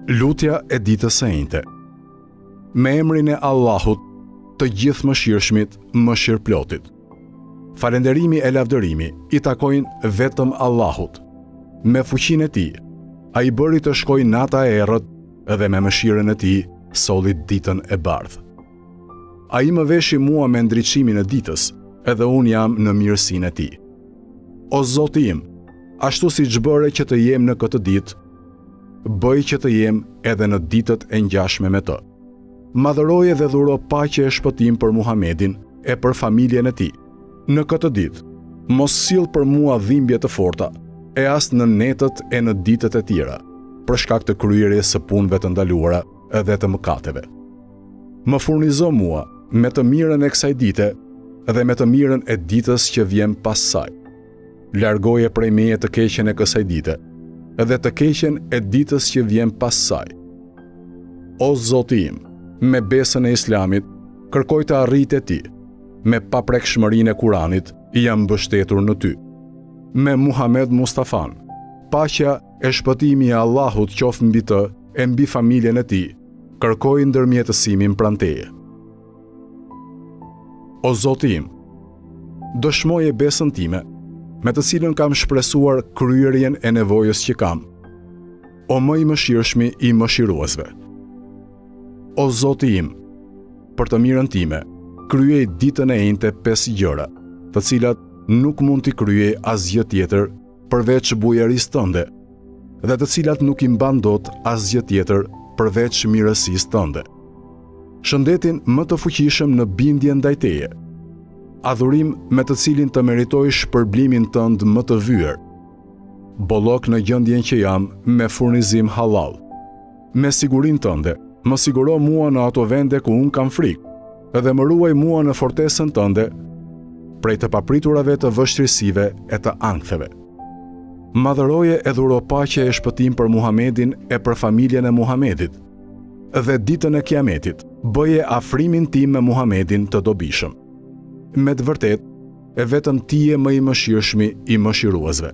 Lutja e ditës së njëjtë. Me emrin e Allahut, të gjithë mëshirshmit, mëshirëplotit. Falënderimi e lavdërimi i takojnë vetëm Allahut. Me fuqinë e tij, ai bëri të shkojë nata e errët dhe me mëshirën e tij solli ditën e bardhë. Ai më veshi mua me ndriçimin e ditës, edhe unë jam në mirësinë e tij. O Zoti im, ashtu siç bëre që të jem në këtë ditë, bëj që të jem edhe në ditët e ngjashme me të. Madhëroje dhe dhuro paqe e shpëtim për Muhamedin e për familjen e tij. Në këtë ditë, mos sill për mua dhimbje të forta, e as në netët e në ditët e tjera, për shkak të kryerjes së punëve të ndaluara edhe të mëkateve. Më furnizo mua me të mirën e kësaj dite dhe me të mirën e ditës që vjen pas saj. Largoje prej meje të keqen e kësaj dite dhe të keqen e ditës që vjen pas saj. O Zoti im, me besën e Islamit, kërkoj të arrit e ti, me paprekshmërinë e Kuranit, jam mbështetur në ty. Me Muhammed Mustafan, paqja e shpëtimi e Allahut qoftë mbi të e mbi familjen e tij, kërkoj ndërmjetësimin pranë teje. O Zoti im, dëshmoje besën time, me të cilën kam shpresuar kryerjen e nevojës që kam. O më i mëshirshmi i mëshiruesve. O Zoti im, për të mirën time, kryej ditën e njëjtë 5 gjëra, të cilat nuk mund t'i kryej asgjë tjetër përveç bujarisë tënde, dhe të cilat nuk i mban dot asgjë tjetër përveç mirësisë tënde. Shëndetin më të fuqishëm në bindje ndaj teje. Adhurim me të cilin të meritoj shpërblimin tënd më të vyer. Bollok në gjendjen që jam me furnizim halal. Me sigurinë tënde, më siguro mua në ato vende ku unë kam frikë dhe më ruaj mua në fortesën tënde prej të papriturave të vështirësive e të anktheve. Madhëroje e dhuro paqe e shpëtim për Muhamedin e për familjen e Muhamedit dhe ditën e Kiametit, bëje afrimin tim me Muhamedin të dobishëm. Me të vërtet, e vetëm ti je më i mëshirshmi i mëshiruesve.